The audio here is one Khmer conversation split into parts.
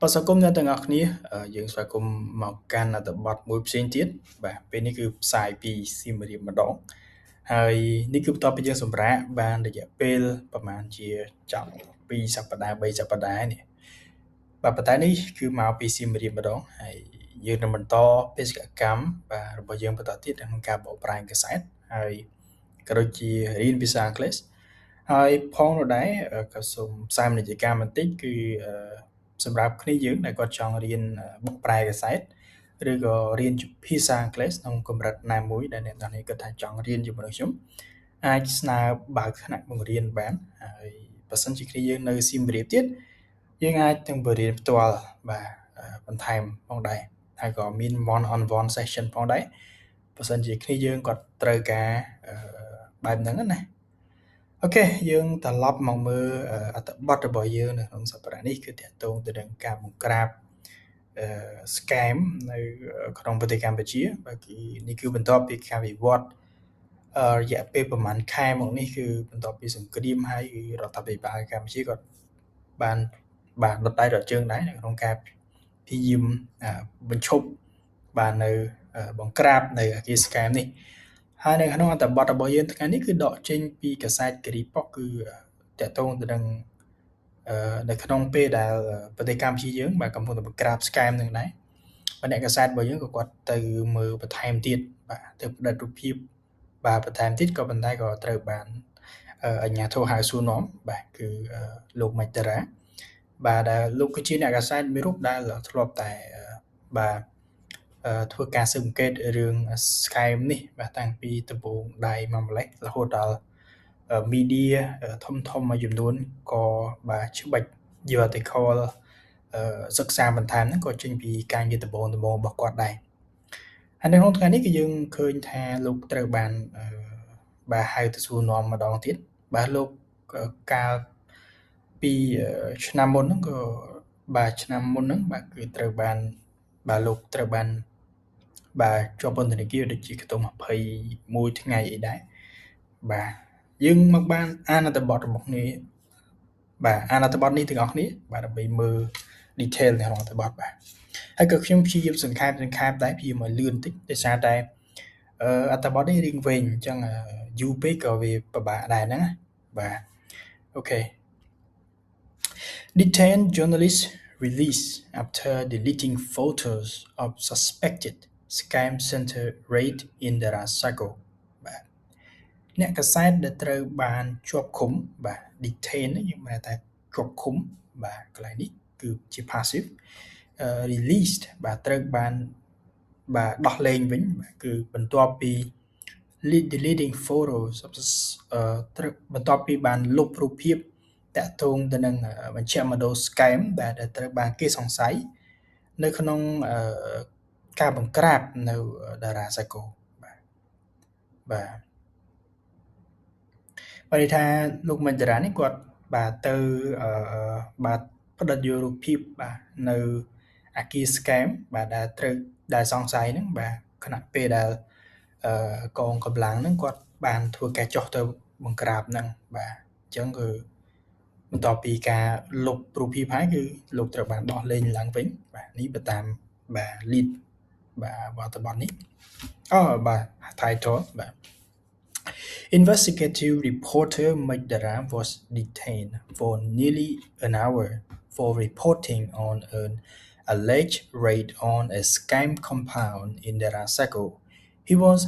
បាទសង្គមអ្នកទាំងអស់គ្នាយើងស្វាគមន៍មកកាន់អត្ថបទមួយផ្សេងទៀតបាទពេលនេះគឺផ្សាយពីសៀមរាបម្ដងហើយនេះគឺបន្ទាប់ពីយើងសម្រាកបានរយៈពេលប្រហែលជាចាប់2សប្តាហ៍3សប្តាហ៍នេះបាទប៉ុន្តែនេះគឺមកពីសៀមរាបម្ដងហើយយើងនឹងបន្តបេសកកម្មបាទរបស់យើងបន្តទៀតក្នុងការបកប្រែកាសែតហើយក៏ដូចជារៀនភាសាអង់គ្លេសហើយផងនោះដែរក៏សូមផ្សាយមតិជាការបន្តិចគឺសម្រាប់គ្នាយើងដែលគាត់ចង់រៀនបកប្រែកាសែតឬក៏រៀនភាសាអង់គ្លេសក្នុងកម្រិតណាមួយដែលអ្នកនរនេះគាត់ថាចង់រៀនជាមួយខ្ញុំអាចស្នើបើកថ្នាក់បង្រៀនបានហើយបើសិនជាគ្នាយើងនៅសៀមរាបទៀតយើងអាចនឹងបរៀនផ្ទាល់បាទបន្ថែមផងដែរហើយក៏មាន one on one session ផងដែរបើសិនជាគ្នាយើងគាត់ត្រូវការបែបហ្នឹងណាអូខេយើងត្រឡប់មកមើលអត្ថបទរបស់យើងនៅក្នុងសប្តាហ៍នេះគឺទាក់ទងទៅនឹងការបង្ក្រាបscam នៅក្នុងប្រទេសកម្ពុជាបាទគឺនេះគឺបន្ទាប់ពីការវិវត្តរយៈពេលប្រហែលខែមកនេះគឺបន្ទាប់ពីសង្គ្រាមហើយរដ្ឋាភិបាលកម្ពុជាគាត់បានដុតដៃដុតជើងដែរនៅក្នុងការព្យាយាមបញ្ឈប់បាននៅបង្ក្រាបនៅអាគារ scam នេះហើយនៅក្នុងអត្ថបទរបស់យើងថ្ងៃនេះគឺដកចេញពីកាសែតគិរីប៉ុកគឺតាក់ទងទៅនឹងនៅក្នុងពេលដែលប្រទេសកម្ពុជាយើងបាទកំពុងតែបង្ក្រាប scam នឹងដែរបាទអ្នកកាសែតរបស់យើងក៏គាត់ទៅមើលបន្ថែមទៀតបាទទៅផ្តិតរូបភាពបាទបន្ថែមទៀតក៏ប៉ុន្តែក៏ត្រូវបានអាជ្ញាធរហៅសួរនាំបាទគឺលោកម៉េចតារ៉ាបាទដែលលោកគឺជាអ្នកកាសែតមួយរូបដែលធ្លាប់តែបាទធ្វើការស៊ើបអង្កេតរឿង scam នេះបាទតាំងពីដំបូងដៃមកម្លេះរហូតដល់ media ធំមួយចំនួនក៏បាទច្បាច់យក article សិក្សាបន្ថែមហ្នឹងក៏ចេញពីការងារដំបូងរបស់គាត់ដែរហើយនៅក្នុងថ្ងៃនេះគឺយើងឃើញថាលោកត្រូវបានបាទហៅទៅសួរនាំម្ដងទៀតបាទលោកកាលពីឆ្នាំមុនហ្នឹងក៏បាទឆ្នាំមុនហ្នឹងបាទគឺត្រូវបានបាទលោកត្រូវបានបាទជាប់ពន្ធនាគារដូចជាខ្ទង់21ថ្ងៃអីដែរបាទយើងមកបានអានអត្ថបទរបស់គ្នាបាទអានអត្ថបទនេះទាំងអស់គ្នាបាទដើម្បីមើល detail នៅក្នុងអត្ថបទបាទហើយក៏ខ្ញុំព្យាយាមសង្ខេបដែរព្យាយាមឲ្យលឿនតិចដោយសារតែអត្ថបទនេះរៀងវែងអញ្ចឹងយូរពេកក៏វាពិបាកដែរហ្នឹងណាបាទអូខេ Detained journalist released after deleting photos of suspected scam center raid in Darasago បាទអ្នកកាសែតដែលត្រូវបានជាប់ឃុំបាទ detain យើងហៅថាជាប់ឃុំបាទកន្លែងនេះគឺជា passive released បាទត្រូវបានបាទដោះលែងវិញបាទគឺបន្ទាប់ពី deleting photos បន្ទាប់ពីបានលុបរូបភាពតាក់ទងទៅនឹងមជ្ឈមណ្ឌល scam ដែលត្រូវបានគេសង្ស័យនៅក្នុងការបង្ក្រាបនៅតារាសាគរបាទបើនិយាយថាលោកមន្តរានេះគាត់បាទទៅបាទផ្ដិតយករូបភាពបាទនៅអាគារ scam បាទដែលសង្ស័យហ្នឹងបាទខណៈពេលដែលកងកម្លាំងហ្នឹងគាត់បានធ្វើការចោះទៅបង្ក្រាបហ្នឹងបាទអញ្ចឹងគឺបន្ទាប់ពីការលុបរូបភាពហើយគឺលោកត្រូវបានដោះលែងឡើងវិញបាទនេះបើតាមបាទ lead បាទវត្តបទនេះបាទ title បាទ Investigative reporter Mike Dara was detained for nearly an hour for reporting on an alleged raid on a scam compound in Darasago. He was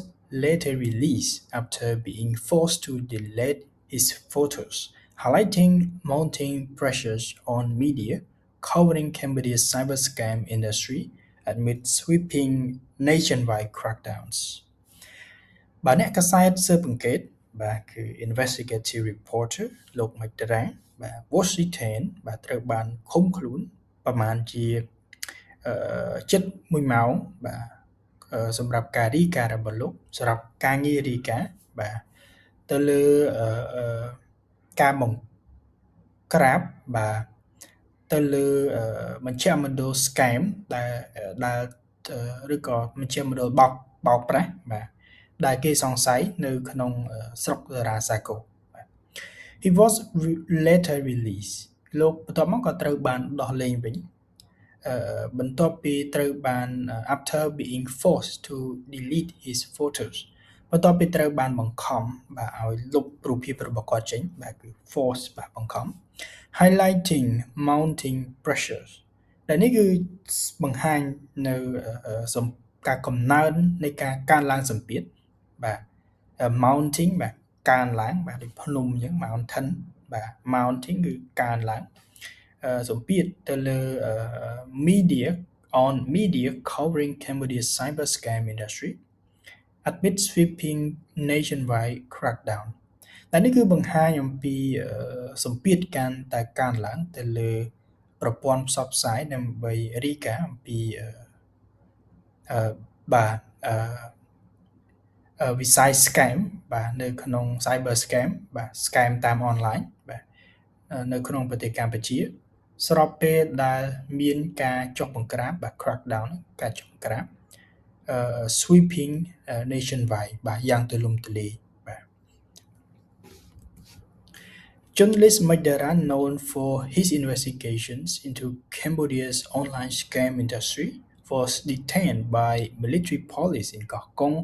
later released after being forced to delete his photos, highlighting mounting pressures on media covering Cambodia's cyber scam industry amid sweeping nationwide crackdowns. បាទអ្នកកាសែតស៊ើបអង្កេតបាទគឺ investigative reporter លោក Mike Dara បាទ was detained បាទត្រូវបានឃុំខ្លួនប្រហែលជាជិត1ម៉ោងបាទសម្រាប់ការរាយការណ៍របស់លោកសម្រាប់ការងាររាយការណ៍បាទទៅលើការបង្ក្រាបបាទទៅលើមជ្ឈមណ្ឌល scam ដែលឬក៏មជ្ឈមណ្ឌលបោកប្រាស់បាទដែលគេសង្ស័យនៅក្នុងស្រុកតារាសាគរ He was later released លោកបន្ទាប់មកក៏ត្រូវបានដោះលែងវិញ បន្ទាប់ពីត្រូវបាន after being forced to delete his photos បន្ទាប់ពីត្រូវបានបង្ខំបាទឲ្យលុបរូបភាពរបស់គាត់ចេញបាទគឺ force បាទបង្ខំ highlighting mounting pressures ដែលនេះគឺបង្ហាញនៅការកំណើននៃការកើនឡើងសម្ពាធបាទ mounting បាទកើនឡើងបាទដូចភ្នំអញ្ចឹង mountain បាទ mounting គឺកើនឡើងសម្ពាធទៅលើ media on media covering Cambodia's cyber scam industry amid sweeping nationwide crackdown តែនេះគឺបង្ហាញអំពីសម្ពាធកាន់តែកើនឡើងទៅលើប្រព័ន្ធផ្សព្វផ្សាយដើម្បីរាយការណ៍អំពីបាទវិស័យ scam បាទនៅក្នុង cyber scam បាទ scam តាម online បាទនៅក្នុងប្រទេសកម្ពុជាស្របពេលដែលមានការចុះបង្ក្រាបបាទ crackdown ការចុះបង្ក្រាបsweeping nationwide បាទយ៉ាងទូលំទូលាយបាទ Journalist Mike Dara, known for his investigations into Cambodia's online scam industry, was detained by military police in Koh Kong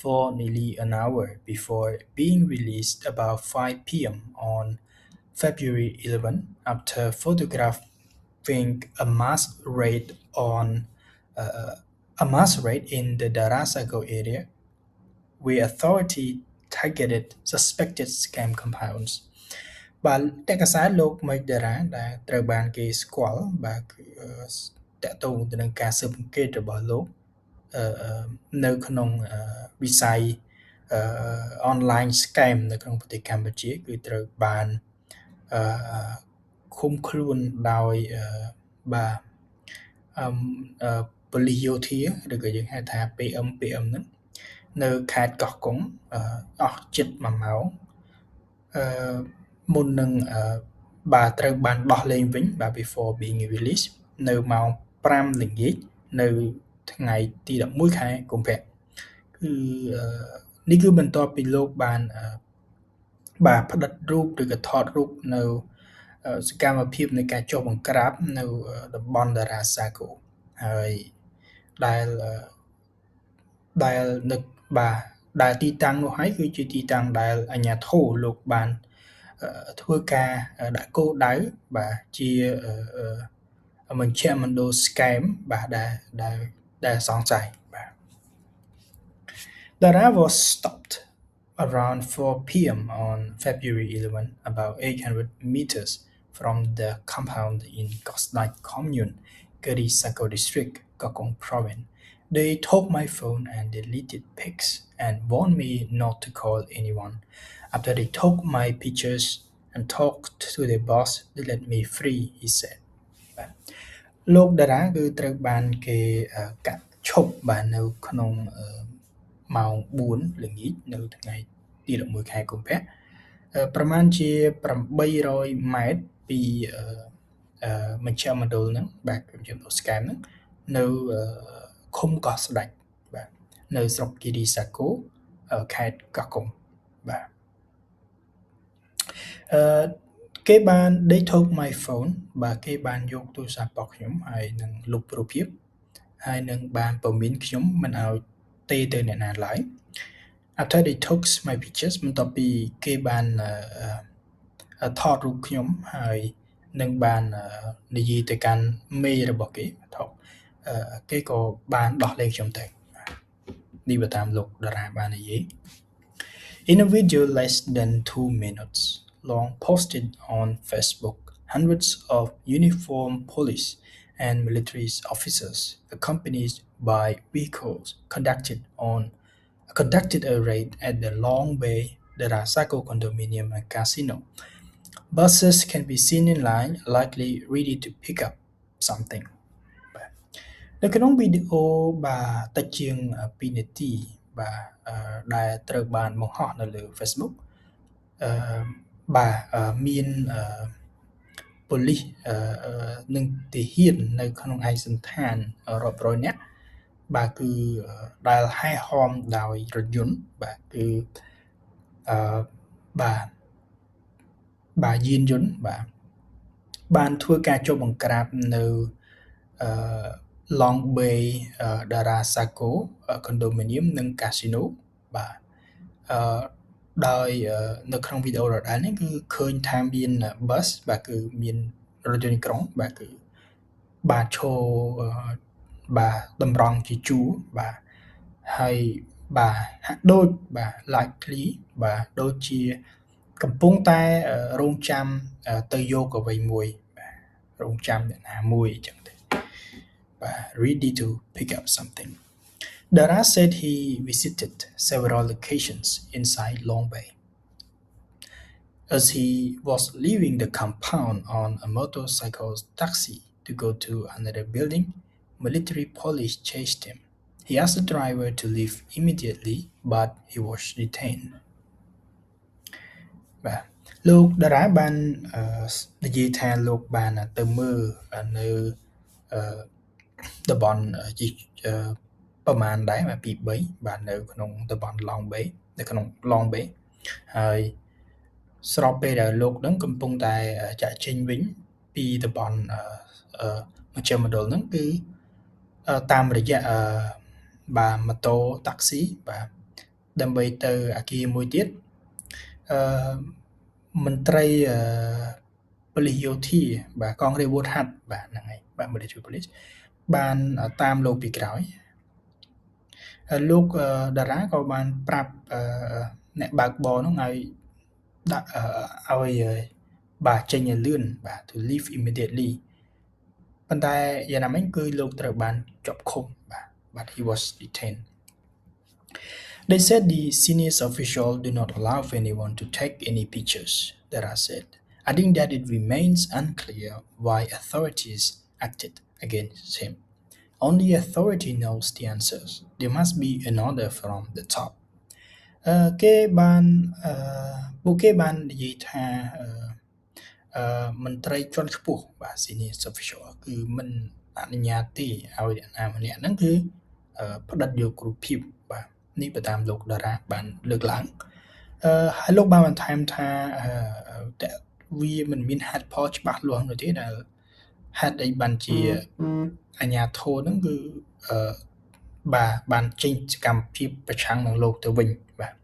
for nearly an hour before being released about 5 p.m. on February 11 after photographing a mass raid in the Darasago area, where authorities targeted suspected scam compounds. បាទតកសារលោក Mike Dara ដែលត្រូវបានគេស្គាល់បាទគឺតកតងទៅនឹងការស៊ើបអង្កេតរបស់លោកនៅក្នុងវិស័យonline scam នៅក្នុងប្រទេសកម្ពុជាគឺត្រូវបានឃុំខ្លួនដោយបាទប៉ូលីសយោធាឬក៏យើងហៅថា PM ហ្នឹងនៅខេត្តកោះកុងអស់ជិត1ម៉ោងមុននឹងបាទត្រូវបានដោះលែងវិញបាទ before being released នៅម៉ោង 5 ល្ងាចនៅថ្ងៃទី11ខែកុម្ភៈគឺនេះគឺបន្ទាប់ពីលោកបានបាទផ្តិតរូបឬក៏ថតរូបនៅសកម្មភាពនៃការចុះបង្ក្រាបនៅតំបន់តារាសាគោហើយដែលនឹកបាទដែលទីតាំងនោះហើយគឺជាទីតាំងដែលអាជ្ញាធរលោកបានធ្វើការដាក់គោលដៅបាទជាមជ្ឈមណ្ឌល scam បាទដែលសង្ស័យបាទ Dara was stopped around 4 p.m. on February 11, about 800 meters from the compound in Kosdai Commune, Kerisako District, Gokong Province. They took my phone and deleted pics and warned me not to call anyone. After they took my pictures and talked to their boss, they let me free, he said. លោក Dara គឺត្រូវបានគេកាត់ឈប់បាទនៅក្នុងម៉ោង 4 ល្ងាចនៅថ្ងៃទី11ខែកុម្ភៈប្រមាណជា800ម៉ែត្រពីមជ្ឈមណ្ឌលហ្នឹងបាទមជ្ឈមណ្ឌល scam ហ្នឹងនៅឃុំកោះស្ដេចបាទនៅស្រុកគិរីសាគរខេត្តកោះកុងបាទគេបាន they took my phone បាទគេបានយកទូរស័ព្ទរបស់ខ្ញុំហើយនឹងលុបរូបភាពហើយនឹងបានពមៀនខ្ញុំមិនឲ្យទេទៅអ្នកណាឡើយ After they took my pictures បន្ទាប់ពីគេបានថតរូបខ្ញុំហើយនឹងបាននិយាយទៅកាន់មេរបស់គេគេក៏បានដោះលែងខ្ញុំទៅនេះបើតាមលោក Dara បាននិយាយ In a video less than 2 minutes long posted on Facebook, hundreds of uniformed police and military officers, accompanied by vehicles, conducted a raid at the Long Bay Darasago condominium and casino. Buses can be seen in line, likely ready to pick up something. នៅក្នុងវីដេអូបាទតិចជាង2នាទីបាទដែលត្រូវបានបង្ហោះនៅលើ Facebook បាទមានប៉ូលីសនិងទាហាននៅក្នុងឯកសណ្ឋានរាប់រយនាក់បាទគឺដែលហែហមដោយរថយន្តបាទគឺបាទយានយន្តបាទបានធ្វើការចុះបង្ក្រាបនៅ Long Bay Dara Saco Condominium និង Casino បាទដោយនៅក្នុងវីដេអូដដែលនេះគឺឃើញថាមាន bus បាទគឺមានរថយន្តក្រុងបាទគឺបាទឈរបាទតម្រង់ជាជួរបាទហើយបាទហាក់ដូចបាទ likely បាទដូចជាកំពុងតែរងចាំទៅយកអ្វីមួយបាទរងចាំអ្នកណាមួយអញ្ចឹងទៅបាទ ready to pick up something. Dara said he visited several locations inside Long Bay. As he was leaving the compound on a motorcycle taxi to go to another building, military police chased him. He asked the driver to leave immediately, but he was detained. បាទលោកតារាបាននិយាយថាលោកបានទៅមើលនៅតំបន់ប្រមាណដែរបាទ2 3បាទនៅក្នុងតំបន់ Long Bay នៅក្នុង Long Bay ហើយស្របពេលដែលលោកនឹងកំពុងតែចាក់ចេញវិញពីតំបន់មជ្ឈមណ្ឌលហ្នឹងគឺតាមរយៈបាទម៉ូតូតាក់ស៊ីបាទដើម្បីទៅអគារមួយទៀតមន្ត្រីប៉ូលីសយោធាបាទកងរាជអាវុធហត្ថបាទហ្នឹងហើយបាទ military police បានតាមលោកពីក្រោយលោកតារាក៏បានប្រាប់អ្នកបើកបរនោះឲ្យដាក់ឲ្យបាទចេញឲ្យលឿនបាទ to leave immediately ប៉ុន្តែយ៉ាងណាមិញគឺលោកត្រូវបានជាប់ឃុំបាទ but he was detained. They said the senior official do not allow anyone to take any pictures, Dara said, adding that it remains unclear why authorities acted against him. Only authority knows the answers. There must be an order from the top. ពួកគេបាននិយាយថាមន្ត្រីជាន់ខ្ពស់បាទ senior official គឺមិនអនុញ្ញាតទេឲ្យអ្នកណាម្នាក់ហ្នឹងគឺផ្ដិតយករូបភាពបាទនេះបើតាមលោកតារាបានលើកឡើងហើយលោកបានបន្ថែមថាវាមិនមានហេតុផលច្បាស់លាស់នោះទេដែលហេតុអីបានជាអាជ្ញាធរហ្នឹងគឺបាទបានចេញសកម្មភាពប្រឆាំងនឹងលោកទៅវិញបាទ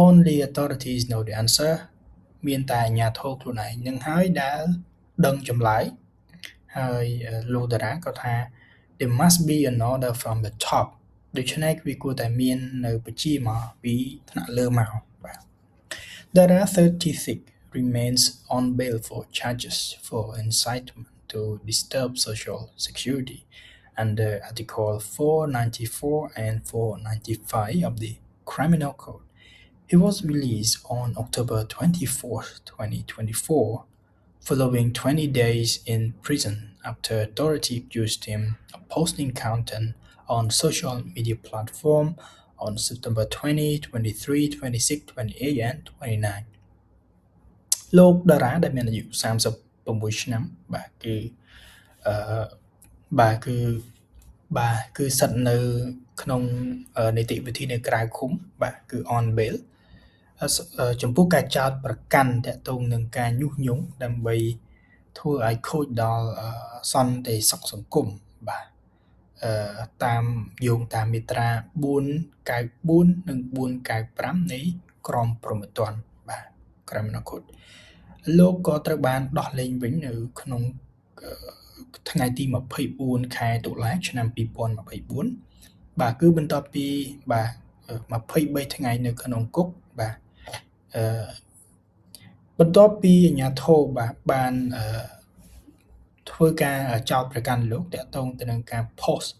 Only authorities know the answer មានតែអាជ្ញាធរខ្លួនឯងនឹងហើយដែលដឹងចម្លើយហើយលោកតារាក៏ថា there must be an order from the top ដូច្នេះវាគួរតែមាននៅបញ្ជាមកពីថ្នាក់លើមកបាទ Dara 36 remains on bail for charges for incitement to disturb social security under Article 494 and 495 of the Criminal Code. He was released on October 24, 2024, following 20 days in prison after authorities accused him of posting content on social media platform on September 20, 23, 26, 28 and 29. លោកតារាដែលមានអាយុ36ឆ្នាំបាទគឺបាទគឺស្ថិតនៅក្នុងនីតិវិធីនៅក្រៅឃុំបាទគឺ on bail ចំពោះការចោទប្រកាន់តាក់ទងនឹងការញុះញង់ដើម្បីធ្វើឲ្យខូចដល់សន្តិសុខសង្គមបាទតាមយោងតាមមាត្រា494និង495នៃក្រមព្រហ្មទណ្ឌបាទ Criminal Code លោកក៏ត្រូវបានដោះលែងវិញនៅក្នុងថ្ងៃទី24ខែតុលាឆ្នាំ2024បាទគឺបន្ទាប់ពីបាទ23ថ្ងៃនៅក្នុងគុកបាទបន្ទាប់ពីអាជ្ញាធរបាទបានធ្វើការចោទប្រកាន់លោកតាក់ទងទៅនឹងការ post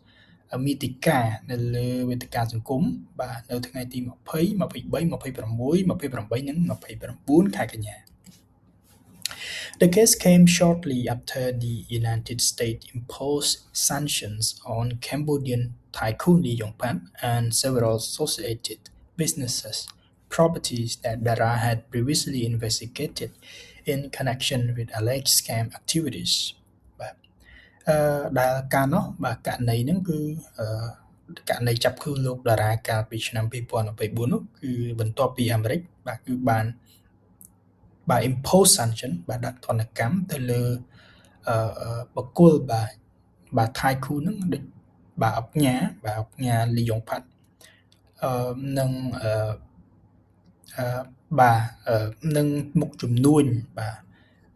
មាតិកានៅលើវេទិកាសង្គមបាទនៅថ្ងៃទី20 23 26 28និង29ខែកញ្ញា The case came shortly after the United States imposed sanctions on Cambodian tycoon Lee Yong-pan and several associated businesses, properties that Dara had previously investigated in connection with alleged scam activities. ដែលកាលនោះបាទករណីហ្នឹងគឺករណីចាប់ខ្លួនលោកតារាកាលពីឆ្នាំ2024នោះគឺបន្ទាប់ពីអាមេរិកបាទគឺបានimpose sanction បាទដាក់ទណ្ឌកម្មទៅលើបុគ្គលបាទ បាទ Thai Khu ហ្នឹងដូចបាទអុកញ៉ាលីយ៉ុងផាត់និងបាទនិងមុខជំនួញបាទ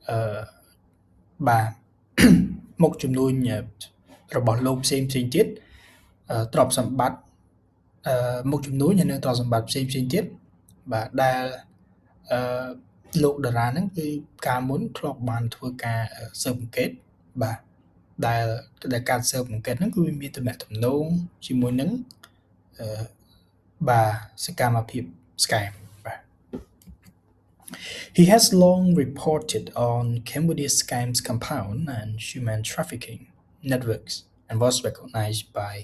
អឺបាទ មុខជំនួញរបស់លោកផ្សេងៗទៀតទ្រព្យសម្បត្តិមុខជំនួញហើយនិងទ្រព្យសម្បត្តិផ្សេងៗទៀតបាទដែលលោកតារាហ្នឹងគឺកាលមុនធ្លាប់បានធ្វើការស៊ើបអង្កេតបាទដែលការស៊ើបអង្កេតហ្នឹងគឺវាមានទំនាក់ទំនងជាមួយនឹងបាទសកម្មភាព scam បាទ He has long reported on Cambodia's scams compound and human trafficking networks and was recognized by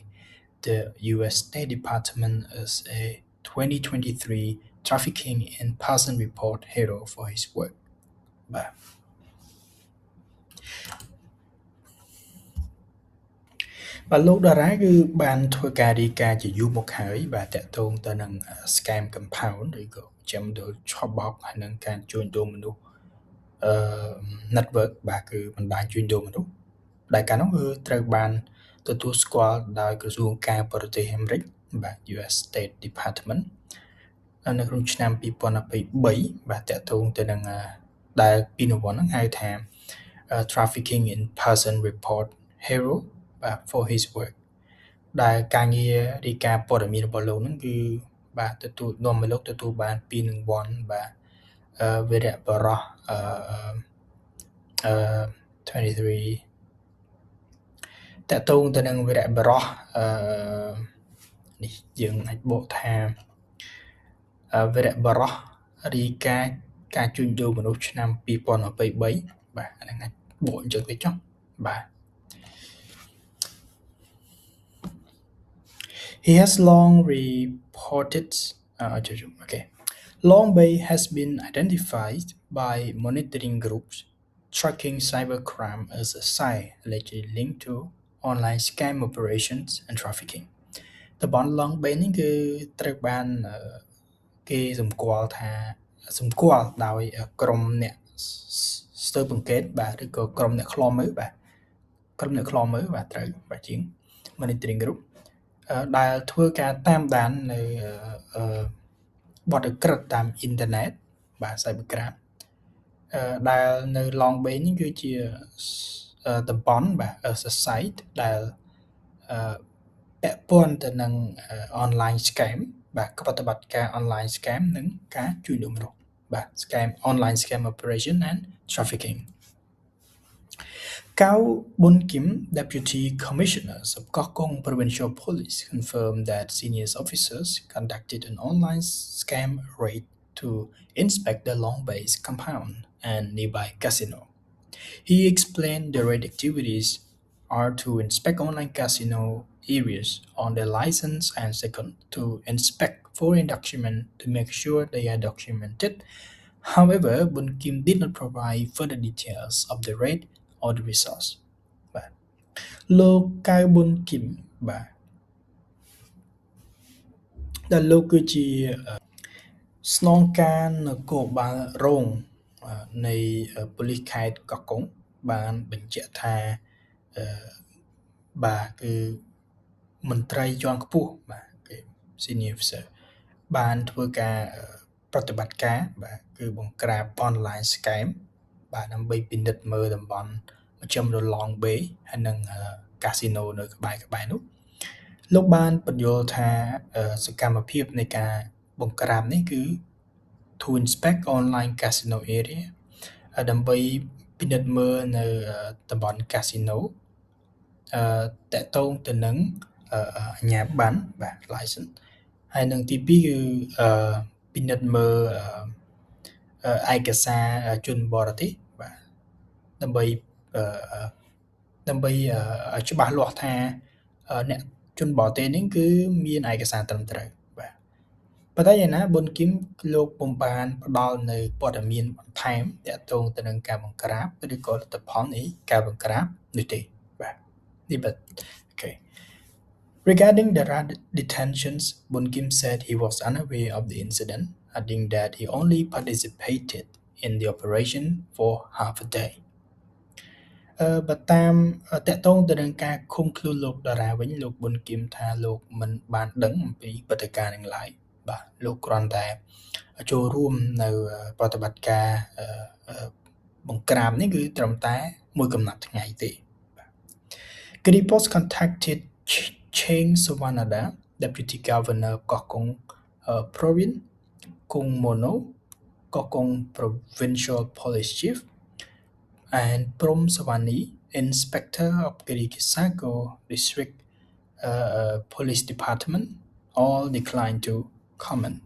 the US State Department as a 2023 Trafficking in Person Report hero for his work បាទបាទលោកតារាគឺបានធ្វើការរាយការណ៍ជាយូរមកហើយបាទតាក់ទងទៅនឹង scam compound ឬក៏ចាំដូចឆបោកហើយនឹងការជួញដូរមនុស្សnetwork បាទគឺបណ្ដាញជួញដូរមនុស្សដែលកាលនោះគឺត្រូវបានទទួលស្គាល់ដោយក្រសួងការបរទេសអាមេរិកបាទ US State Department នៅក្នុងឆ្នាំ2023បាទតាក់ទងទៅនឹងដែលពីរង្វាន់ហ្នឹងហៅថា Trafficking in Person Report Hero បាទ for his work ដែលការងាររាយការណ៍ព័ត៌មានរបស់លោកហ្នឹងគឺបាទទទួលនាំឲ្យលោកទទួលបានពីររង្វាន់បាទវីរៈបរិះ23តាក់ទងទៅនឹងវីរៈបរិះនេះយើងអាចបកថាវីរៈបរិះរាយការណ៍ការជួញដូរមនុស្សឆ្នាំ2023បាទអាហ្នឹងអាចបកអញ្ចឹងទៅចុះបាទ He has long reported okay. Long Bay has been identified by monitoring groups tracking cybercrime as a site allegedly linked to online scam operations and trafficking. តំបន់ Long Bay នេះគឺត្រូវបានគេសម្គាល់ដោយក្រុមអ្នកស្ទើរបង្កេតបាទឬក៏ក្រុមអ្នកខ្លាំមើលបាទក្រុមអ្នកខ្លាំមើលបាទត្រូវបាទជាង monitoring group ដែលធ្វើការតាមដាននៅបទឧក្រិដ្ឋតាមអ៊ីនធឺណិតបាទ cybercrime ដែលនៅ Long Bay នេះគឺជាតំបន់បាទ site ដែលពាក់ព័ន្ធទៅនឹង online scam បាទប្រតិបត្តិការ online scam និងការជួញដូរមនុស្សបាទ scam online scam operation and trafficking Cao Bun Kim, Deputy Commissioners of Kokong Provincial Police, confirmed that senior officers conducted an online scam raid to inspect the Long Bay compound and nearby casino. He explained the raid activities are to inspect online casino areas on their license and second, to inspect foreign documents to make sure they are documented. However, Bun Kim did not provide further details of the raid or the results បាទលោកកៅប៊ុនគីមបាទដែលលោកគឺជាស្នងការនគរបាលរងនៃប៉ូលីសខេត្តកោះកុងបានបញ្ជាក់ថាបាទគឺមន្ត្រីជាន់ខ្ពស់បាទគេ senior officer បានធ្វើការប្រតិបត្តិការបាទគឺបង្ក្រាប online scam បាទដើម្បីពិនិត្យមើលតំបន់មជ្ឈមណ្ឌល Long Bay ហើយនិងកាស៊ីណូនៅក្បែរនោះ លោកបានបញ្យល់ថាសកម្មភាពនៃការបង្ក្រាបនេះគឺ to inspect online casino area ដើម្បីពិនិត្យមើលនៅតំបន់ casino តាក់ទងទៅនឹងអាជ្ញាប័ណ្ណបាទ license ហើយនឹងទី2គឺពិនិត្យមើលឯកសារជនបរទេសបាទដើម្បីឲ្យច្បាស់លាស់ថាអ្នកជនបរទេសនេះគឺមានឯកសារត្រឹមត្រូវបាទប៉ុន្តែយ៉ាងណាប៊ុនគីមលោកពុំបានផ្ដល់នៅព័ត៌មានបន្ថែមទាក់ទងទៅនឹងការបង្ក្រាបឬក៏លទ្ធផលនៃការបង្ក្រាបនោះទេបាទនេះបាទ okay Regarding the detentions, Bun Kim said he was unaware of the incident, adding that he only participated in the operation for half a day. បើតាមតាក់ទងទៅនឹងការឃុំខ្លួនលោកតារាវិញលោកប៊ុនគៀមថាលោកមិនបានដឹងអំពីព្រឹត្តិការណ៍នឹងឡើយបាទលោកគ្រាន់តែចូលរួមនៅប្រតិបត្តិការបង្ក្រាបនេះគឺត្រឹមតែមួយកំណត់ថ្ងៃទេបាទ Gripos contacted Cheng Sawanada Deputy Governor Koh Kong Province Kung Mono Koh Kong Provincial Police Chief and Prom Sawani Inspector of Girikisago District Police Department all declined to comment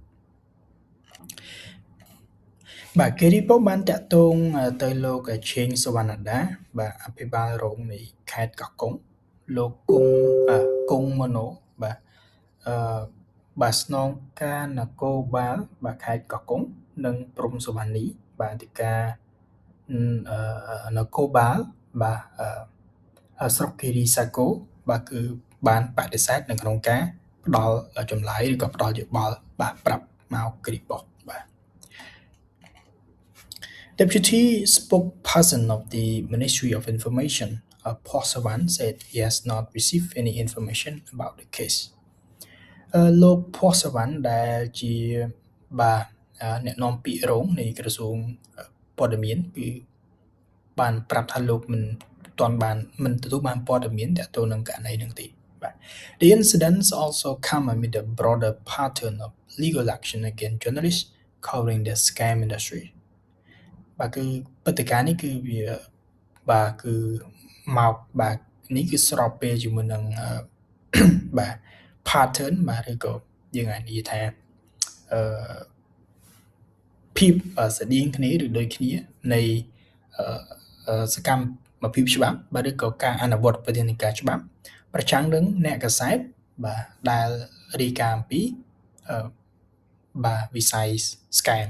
បាទគេរីពបានតាក់ទងទៅលោកឆេងសវណ្ណដាបាទអភិបាលរងនៃខេត្តកោះកុងលោកគង់មណូបាទបាទស្នងការនគរបាលបាទខេត្តកោះកុងនិងព្រំសវណ្ណីបាទអធិការនគរបាលបាទស្រុកគិរីសាគរបាទគឺបានបដិសេធនៅក្នុងការផ្ដល់ចម្លើយឬក៏ផ្ដល់យោបល់បាទប្រាប់មកគ្រីបោះបាទ Deputy spokesperson of the Ministry of Information, Paul Sawan, said he has not received any information about the case. លោក Paul Sawan ដែលជាបាទអ្នកនាំពាក្យរងនៃក្រសួងព័ត៌មានគឺបានប្រាប់ថាលោកមិនទទួលបានព័ត៌មានទាក់ទងនឹងករណីនឹងទេបាទ The incidents also come amid a broader pattern of legal action against journalists covering the scam industry. បាទគឺព្រឹត្តិការណ៍នេះគឺវាបាទគឺមកបាទនេះគឺស្របពេលជាមួយនឹងបាទ pattern បាទឬក៏យើងអាចនិយាយថាភាពស្តៀងគ្នាឬដូចគ្នានៃសកម្មភាពច្បាប់បាទឬក៏ការអនុវត្តប្រតិបត្តិការច្បាប់ប្រឆាំងនឹងអ្នកកាសែតបាទដែលរាយការណ៍អំពីបាទវិស័យ scam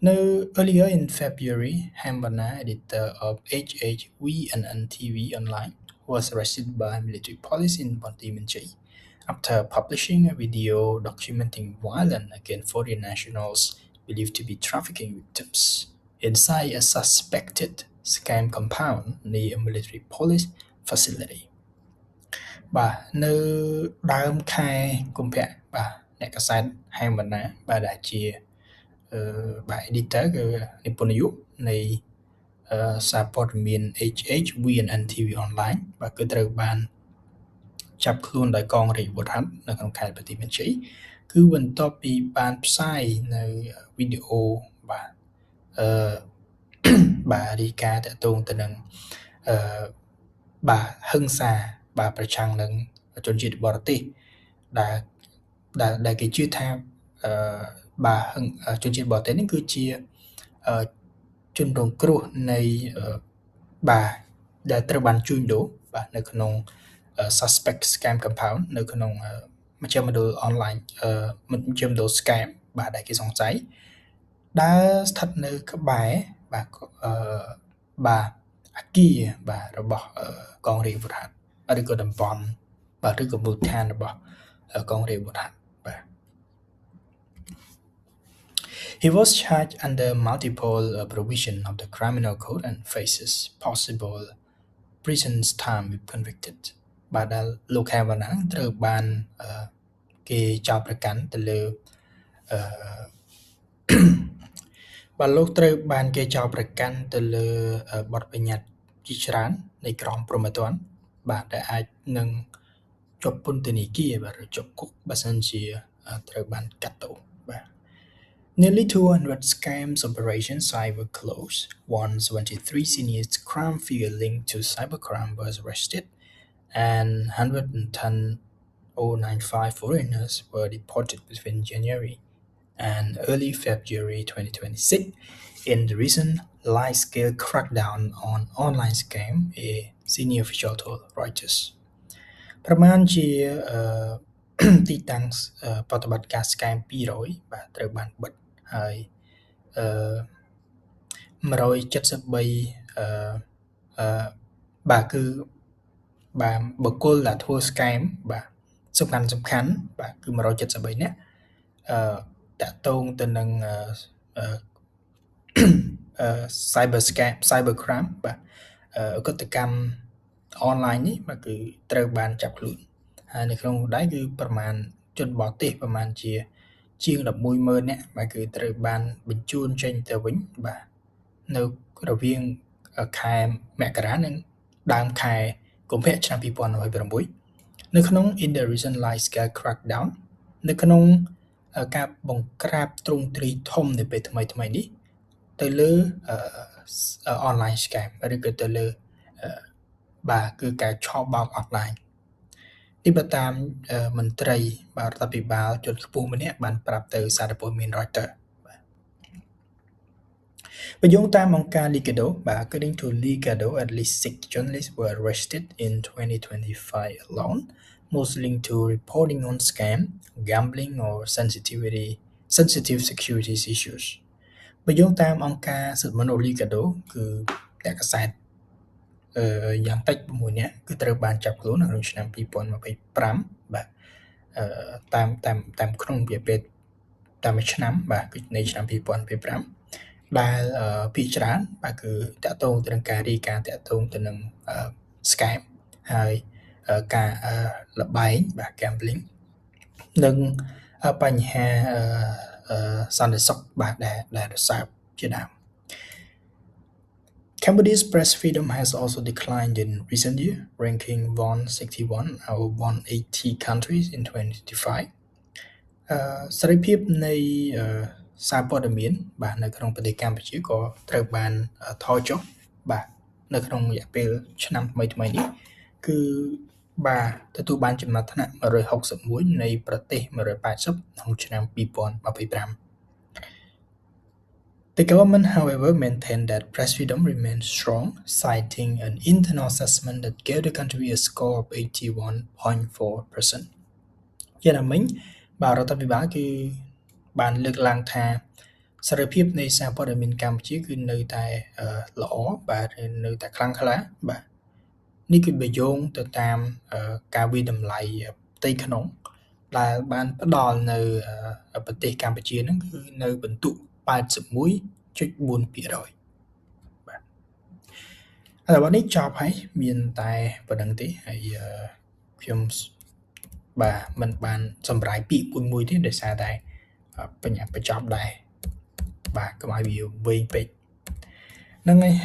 No, earlier in February, Hambana, editor of HHVNN TV Online, was arrested by military police in Bondimanchai after publishing a video documenting violence against foreign nationals believed to be trafficking victims inside a suspected scam compound near a military police facility. បាទនៅដើមខែកុម្ភៈបាទអ្នកកាសែត Hambana បាទដែលជាបាទ editor គឺនិពន្ធនាយកនៃសារព័ត៌មាន HHVNN TV Online បាទគឺត្រូវបានចាប់ខ្លួនដោយកងរាជអាវុធហត្ថនៅក្នុងខេត្តបន្ទាយមានជ័យគឺបន្ទាប់ពីបានផ្សាយនៅវីដេអូបាទបាទរាយការណ៍ទាក់ទងទៅនឹងបាទហិង្សាបាទប្រឆាំងនឹងជនជាតិបរទេសដែលគេជឿថាបាទជនជាតិបរទេសនេះគឺជាជនរងគ្រោះនៃបាទដែលត្រូវបានជួញដូរបាទនៅក្នុង suspect scam compound នៅក្នុងមជ្ឈមណ្ឌល online មជ្ឈមណ្ឌល scam បាទដែលគេសង្ស័យដែលស្ថិតនៅក្បែរបាទបាទអគារបាទរបស់កងរាជអាវុធហត្ថឬក៏តំបន់បាទឬក៏មូលដ្ឋានរបស់កងរាជអាវុធហត្ថបាទ He was charged under multiple provisions of the Criminal Code and faces possible prison time if convicted. បាទដែលលោកខែវណ្ណាត្រូវបានគេចោទប្រកាន់ទៅលើបាទលោកត្រូវបានគេចោទប្រកាន់ទៅលើបទបញ្ញត្តិជាច្រើននៃក្រមព្រហ្មទណ្ឌបាទដែលអាចនឹងជាប់ពន្ធនាគារបាទឬជាប់គុកបើសិនជាត្រូវបានកាត់ទោសបាទNearly 200 scams operations cyber closed. 173 senior crime figure linked to cybercrime was arrested, and 110,095 foreigners were deported between January and early February 2026 in the recent large-scale crackdown on online scam, a senior official told Reuters. ប្រមាណជាទីតាំងប្រតិបត្តិការ scam 200បាទត្រូវបានបិទហើយ173បាទគឺបាទបុគ្គលដែលធ្វើ scam បាទសំខាន់បាទគឺ173នាក់តាក់ទងទៅនឹងcyber scam cyber crime បាទ ឧក្រិដ្ឋកម្មអនឡាញនេះបាទគឺត្រូវបានចាប់ខ្លួនហើយនៅក្នុងនោះដែរគឺប្រមាណជនបរទេសប្រមាណជាជាង 11,000 នាក់បាទគឺត្រូវបានបញ្ជូនចេញទៅវិញបាទនៅរវាងខែមករានិងដើមខែកុម្ភៈឆ្នាំ2026នៅក្នុង In the recent large-scale crackdown នៅក្នុងការបង្ក្រាបទ្រង់ទ្រីធំនៅពេលថ្មីនេះទៅលើ online scam ឬក៏ទៅលើបាទគឺការឆបោកអនឡាញនេះបើតាមមន្ត្រីបាទរដ្ឋាភិបាលជាន់ខ្ពស់ម្នាក់បានប្រាប់ទៅសារព័ត៌មាន Reuters បើយោងតាមអង្គការ Linkado បាទ according to Linkado at least 6 journalists were arrested in 2025 alone most linked to reporting on scam gambling or sensitive security issues បើយោងតាមអង្គការសិទ្ធិមនុស្ស Linkado គឺអ្នកកាសែតយ៉ាងតិច6នាក់គឺត្រូវបានចាប់ខ្លួនក្នុងឆ្នាំ2025បាទតាមក្នុងរយៈពេលតាមមួយឆ្នាំបាទគឺในឆ្នាំ2025ដែលភាគច្រើនបាទគឺតាក់ទងទៅនឹងការរាយការណ៍តាក់ទងទៅនឹង scam ហើយការលបែងបាទ gambling និងបញ្ហាសន្តិសុខបាទដែលរសើបជាដើមCambodia's press freedom has also declined in recent years, ranking 161 out of 180 countries in 2025. សេរីភាពនៃសារព័ត៌មានបាទនៅក្នុងប្រទេសកម្ពុជាក៏ត្រូវបានថយចុះបាទនៅក្នុងរយៈពេលឆ្នាំថ្មីនេះគឺបាទទទួលបានចំណាត់ថ្នាក់161នៃប្រទេស180ក្នុងឆ្នាំ2025. The government, however, maintained that press freedom remains strong, citing an internal assessment that gave the country a score of 81.4%. យ៉ាងណាមិញបាទរដ្ឋាភិបាលគឺបានលើកឡើងថាសេរីភាពនៃសារព័ត៌មានកម្ពុជាគឺនៅតែល្អបាទនៅតែខ្លាំងក្លាបាទនេះគឺបើយោងទៅតាមការវិតម្លៃផ្ទៃក្នុងដែលបានផ្ដល់នៅប្រទេសកម្ពុជាហ្នឹងគឺនៅបន្ទុក81.4% បាទហើយวันนี้ចប់ហើយមានតែប៉ុណ្្នឹងទេហើយខ្ញុំបាទមិនបានសម្រាយពាក្យមួយទេដោយសារតែបញ្ញាបញ្ចប់ដែរបាទកុំឲ្យវាវែងពេកហ្នឹងហើយ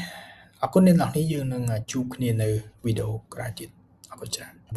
អរគុណអ្នកនរគ្នាយើងនឹងជួបគ្នានៅវីដេអូក្រោយទៀតអរគុណច្រើន